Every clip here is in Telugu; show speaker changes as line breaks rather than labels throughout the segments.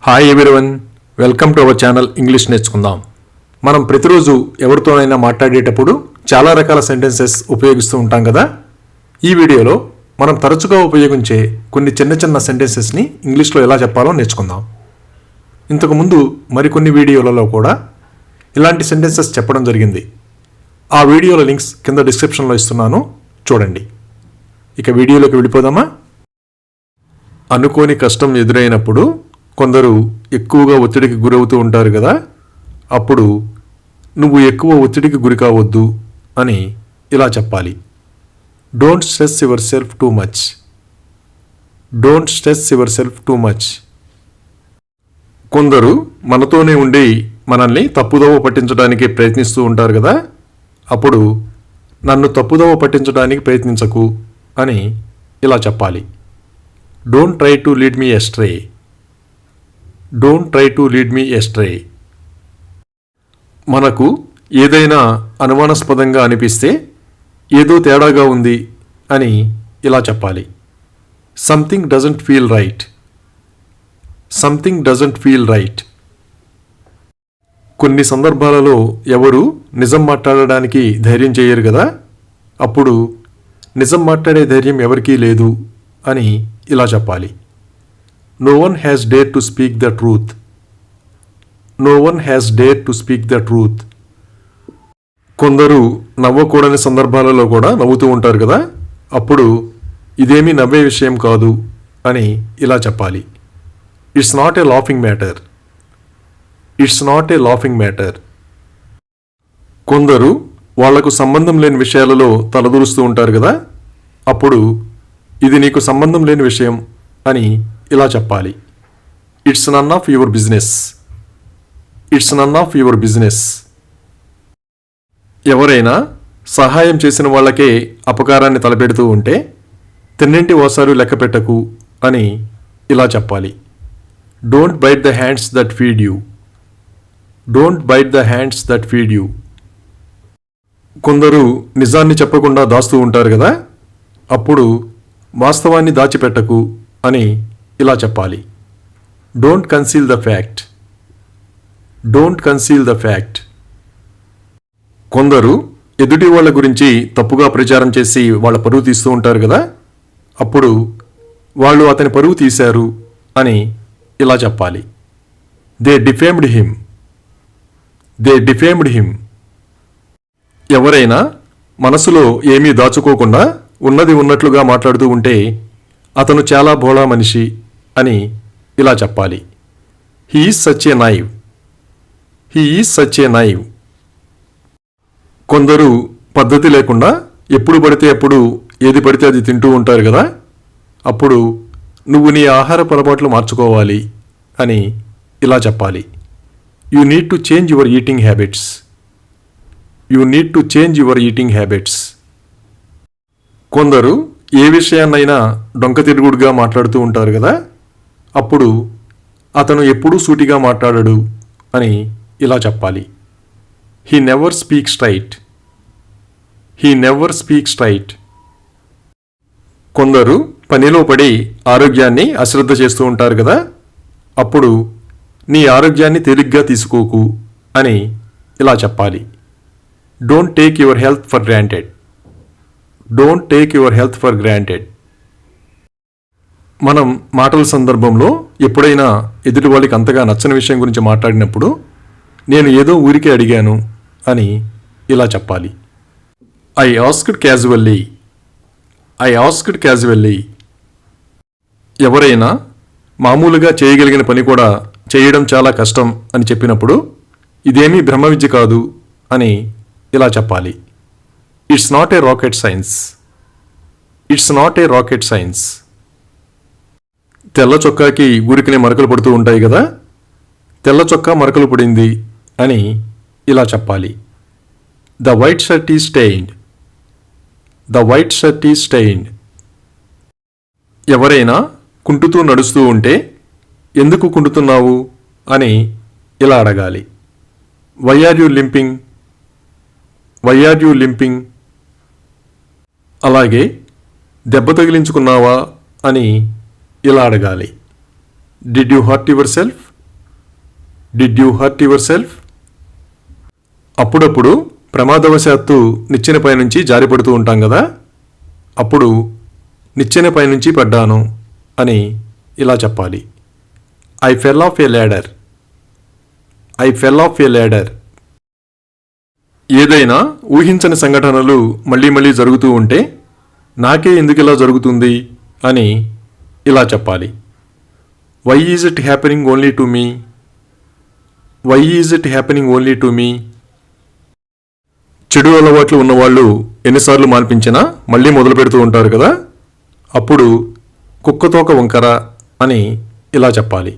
Hi everyone, welcome to our channel English నేర్చుకుందాం. మనం ప్రతిరోజు ఎవరితోనైనా మాట్లాడేటప్పుడు చాలా రకాల సెంటెన్సెస్ ఉపయోగిస్తూ ఉంటాం కదా. ఈ వీడియోలో మనం తరచుగా ఉపయోగించే కొన్ని చిన్న చిన్న సెంటెన్సెస్ని ఇంగ్లీష్లో ఎలా చెప్పాలో నేర్చుకుందాం. ఇంతకుముందు మరికొన్ని వీడియోలలో కూడా ఇలాంటి సెంటెన్సెస్ చెప్పడం జరిగింది. ఆ వీడియోల లింక్స్ కింద డిస్క్రిప్షన్లో ఇస్తున్నాను, చూడండి. ఇక వీడియోలోకి వెళ్ళిపోదామా. అనుకోని కష్టం ఎదురైనప్పుడు కొందరు ఎక్కువగా ఒత్తిడికి గురవుతూ ఉంటారు కదా. అప్పుడు నువ్వు ఎక్కువ ఒత్తిడికి గురి కావద్దు అని ఇలా చెప్పాలి. Don't stress your self too much. Don't stress your self too much. కొందరు మనతోనే ఉండి మనల్ని తప్పుదోవ పట్టించడానికి ప్రయత్నిస్తూ ఉంటారు కదా. అప్పుడు నన్ను తప్పుదోవ పట్టించడానికి ప్రయత్నించకు అని ఇలా చెప్పాలి. Don't try to lead me astray. Don't try to lead me astray. మనకు ఏదైనా అనుమానాస్పదంగా అనిపిస్తే ఏదో తేడాగా ఉంది అని ఇలా చెప్పాలి. Something doesn't feel right. Something doesn't feel right. కొన్ని సందర్భాలలో ఎవరు నిజం మాట్లాడడానికి ధైర్యం చేయరు కదా. అప్పుడు నిజం మాట్లాడే ధైర్యం ఎవరికీ లేదు అని ఇలా చెప్పాలి. No one has dared to speak the truth. No one has dared to speak the truth. కొందరు నవ్వకూడని సందర్భాలలో కూడా నవ్వుతూ ఉంటారు కదా. అప్పుడు ఇదేమీ నవ్వే విషయం కాదు అని ఇలా చెప్పాలి. It's not a laughing matter. It's not a laughing matter. కొందరు వాళ్లకు సంబంధం లేని విషయాలలో తలదూరుస్తూ ఉంటారు కదా. అప్పుడు ఇది నీకు సంబంధం లేని విషయం అని ఇలా చెప్పాలి. It's none of your business. It's none of your business. ఎవరైనా సహాయం చేసిన వాళ్ళకే అపకారాన్ని తలపెడుతూ ఉంటే తిన్నింటి ఓసారు లెక్క పెట్టకు అని ఇలా చెప్పాలి. Don't bite the hands that feed you. Don't bite the hands that feed you. కొందరు నిజాన్ని చెప్పకుండా దాస్తూ ఉంటారు కదా. అప్పుడు వాస్తవాన్ని దాచిపెట్టకు అని ఇలా చెప్పాలి. Don't conceal the fact. Don't conceal the fact. కొందరు ఎదుటి వాళ్ళ గురించి తప్పుగా ప్రచారం చేసి వాళ్ళ పరువు తీస్తూ ఉంటారు కదా. అప్పుడు వాళ్ళు అతని పరువు తీశారు అని ఇలా చెప్పాలి. They defamed him. They defamed him. ఎవరైనా మనసులో ఏమీ దాచుకోకుండా ఉన్నది ఉన్నట్లుగా మాట్లాడుతూ ఉంటే అతను చాలా భోళా మనిషి అని ఇలా చెప్పాలి. He is such a naive. He is such a naive. కొందరు పద్ధతి లేకుండా ఎప్పుడు పడితే అప్పుడు ఏది పడితే అది తింటూ ఉంటారు కదా. అప్పుడు నువ్వు నీ ఆహారపు అలవాట్లు మార్చుకోవాలి అని ఇలా చెప్పాలి. You need to change your eating habits. You need to change your eating habits. కొందరు ఏ విషయాన్నైనా డొంక తిరుగుడుగా మాట్లాడుతూ ఉంటారు కదా. అప్పుడు అతను ఎప్పుడూ సూటిగా మాట్లాడడు అని ఇలా చెప్పాలి. He never speak straight. He never speak straight. కొందరు పనిలో పడి ఆరోగ్యాన్ని అశ్రద్ధ చేస్తూ ఉంటారు కదా. అప్పుడు నీ ఆరోగ్యాన్ని తేలిగ్గా తీసుకోకు అని ఇలా చెప్పాలి. Don't take your health for granted. Don't take your health for granted. మనం మాటల సందర్భంలో ఎప్పుడైనా ఎదుటి వాళ్ళకి అంతగా నచ్చని విషయం గురించి మాట్లాడినప్పుడు నేను ఏదో ఊరికే అడిగాను అని ఇలా చెప్పాలి. I asked casually. I asked casually. ఎవరైనా మామూలుగా చేయగలిగిన పని కూడా చేయడం చాలా కష్టం అని చెప్పినప్పుడు ఇదేమీ బ్రహ్మ విద్య కాదు అని ఇలా చెప్పాలి. It's not a rocket science. It's not a rocket science. తెల్ల చొక్కాకి ఊరికనే మరకలు పడుతూ ఉంటాయి కదా. తెల్ల చొక్కా మరకలు పడింది అని ఇలా చెప్పాలి. The white shirt is stained. The white shirt is stained. ఎవరైనా కుంటుతూ నడుస్తూ ఉంటే ఎందుకు కుంటుతున్నావు అని ఇలా అడగాలి. Why are you limping. Why are you limping. అలాగే దెబ్బ తగిలించుకున్నావా అని ఇలా అడగాలి. Did you hurt yourself. Did you hurt yourself? అప్పుడప్పుడు ప్రమాదవశాత్తు నిచ్చెనపై నుంచి జారిపడుతూ ఉంటాం కదా, అప్పుడు నిచ్చెనపై నుంచి పడ్డాను అని ఇలా చెప్పాలి. I fell off a ladder. I fell off a ladder. ఏదైనా ఊహించని సంఘటనలు మళ్ళీ మళ్ళీ జరుగుతూ ఉంటే నాకే ఎందుకు ఇలా జరుగుతుంది అని ఇలా చెప్పాలి. Why is it happening only to me? Why is it happening only to me? చెడు అలవాట్లు ఉన్నవాళ్ళు ఎన్నిసార్లు మాన్పించినా మళ్ళీ మొదలు పెడుతూ ఉంటారు కదా, అప్పుడు కుక్కతోక వంకర అని ఇలా చెప్పాలి.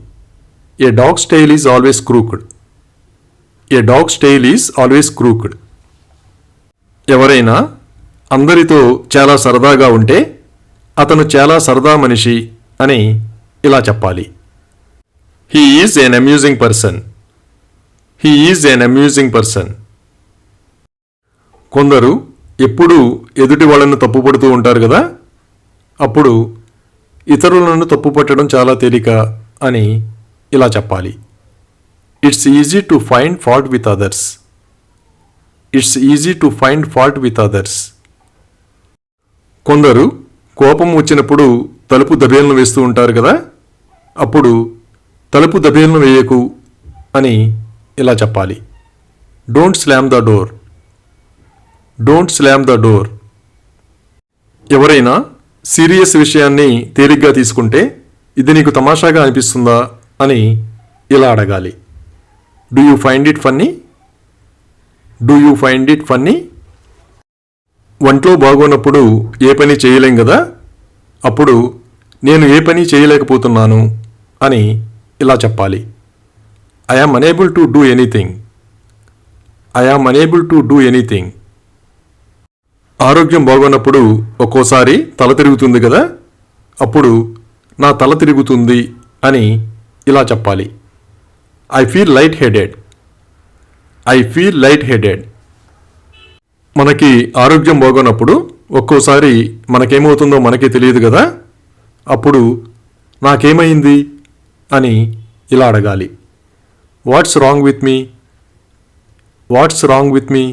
A dog's tail is always crooked. A dog's tail is always crooked. ఎవరైనా అందరితో చాలా సరదాగా ఉంటే అతను చాలా సరదా మనిషి అని ఇలా చెప్పాలి. He is an amusing person. He is an amusing person. కొందరు ఎప్పుడూ ఎదుటి వాళ్ళను తప్పుపడుతూ ఉంటారు కదా, అప్పుడు ఇతరులను తప్పుపట్టడం చాలా తేలిక అని ఇలా చెప్పాలి. It's easy to find fault with others. It's easy to find fault with others. కొందరు కోపం వచ్చినప్పుడు తలుపు దబేలను వేస్తూ ఉంటారు కదా, అప్పుడు తలుపు దబేలను వేయకు అని ఇలా చెప్పాలి. Don't slam the door. Don't slam the door. ఎవరైనా సీరియస్ విషయాన్ని తేలిగ్గా తీసుకుంటే ఇది నీకు తమాషాగా అనిపిస్తుందా అని ఇలా అడగాలి. Do you find it funny? Do you find it funny? ఒంట్లో బాగోనప్పుడు ఏ పని చేయలేం కదా, అప్పుడు నేను ఏ పని చేయలేకపోతున్నాను అని ఇలా చెప్పాలి. I yam unable to do anything. I am unable to do anything. ఆరోగ్యం బాగోనప్పుడు ఒక్కోసారి తల తిరుగుతుంది కదా, అప్పుడు నా తల తిరుగుతుంది అని ఇలా చెప్పాలి. I feel light headed. I feel light headed. మనకి ఆరోగ్యం బాగోనప్పుడు ఒక్కోసారి మనకేమవుతుందో మనకే తెలియదు కదా, అప్పుడు నాకేమైంది అని ఇలా అడగాలి. What's wrong with me? What's wrong with me?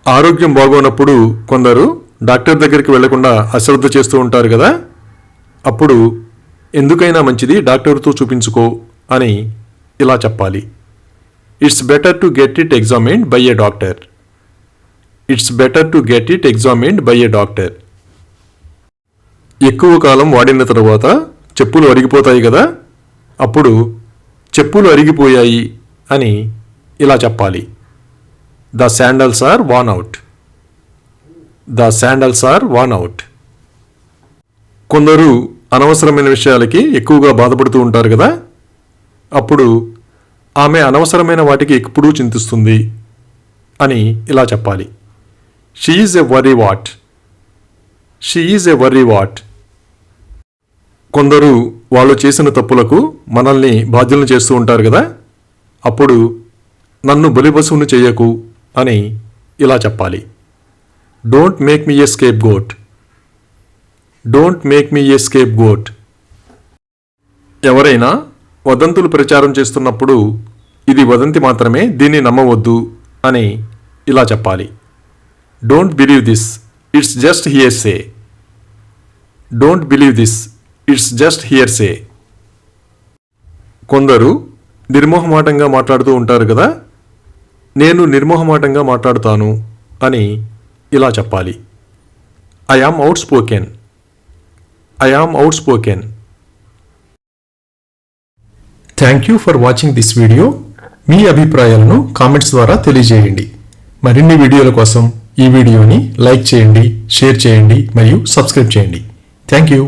ఆరోగ్యం బాగోనప్పుడు కొందరు డాక్టర్ దగ్గరికి వెళ్లకుండా అశ్రద్ధ చేస్తూ ఉంటారు కదా, అప్పుడు ఎందుకైనా మంచిది డాక్టర్తో చూపించుకో అని ఇలా చెప్పాలి. It's better to get it examined by A doctor. It's better to get it examined by A doctor. ఎక్కువ కాలం వాడిన తర్వాత చెప్పులు అరిగిపోతాయి కదా, అప్పుడు చెప్పులు అరిగిపోయాయి అని ఇలా చెప్పాలి. The sandals are worn out. The sandals are worn out. కొందరు అనవసరమైన విషయాలకి ఎక్కువగా బాధపడుతూ ఉంటారు కదా, అప్పుడు ఆమె అనవసరమైన వాటికి ఎప్పుడూ చింతిస్తుంది అని ఇలా చెప్పాలి. She is a worry what. She is a worry what. కొందరు వాళ్ళు చేసిన తప్పులకు మనల్ని బాధ్యులను చేస్తూ ఉంటారు కదా, అప్పుడు నన్ను బలిపశువును చెయ్యకు అని ఇలా చెప్పాలి. Don't make me a scapegoat. Don't make me a scapegoat. ఎవరైనా వదంతులు ప్రచారం చేస్తున్నప్పుడు ఇది వదంతి మాత్రమే, దీన్ని నమ్మవద్దు అని ఇలా చెప్పాలి. Don't believe this, it's just hearsay. Don't believe this, it's just hearsay. కొందరు నిర్మోహమాటంగా మాట్లాడుతూ ఉంటారు కదా, నేను నిర్మోహమాటంగా మాట్లాడుతాను అని ఇలా చెప్పాలి. I am outspoken. I am outspoken. Thank you for watching this video. మీ అభిప్రాయాలను కామెంట్స్ ద్వారా తెలియజేయండి. మరిన్ని వీడియోల కోసం ఈ వీడియోని లైక్ చేయండి, షేర్ చేయండి మరియు సబ్స్క్రైబ్ చేయండి. Thank you.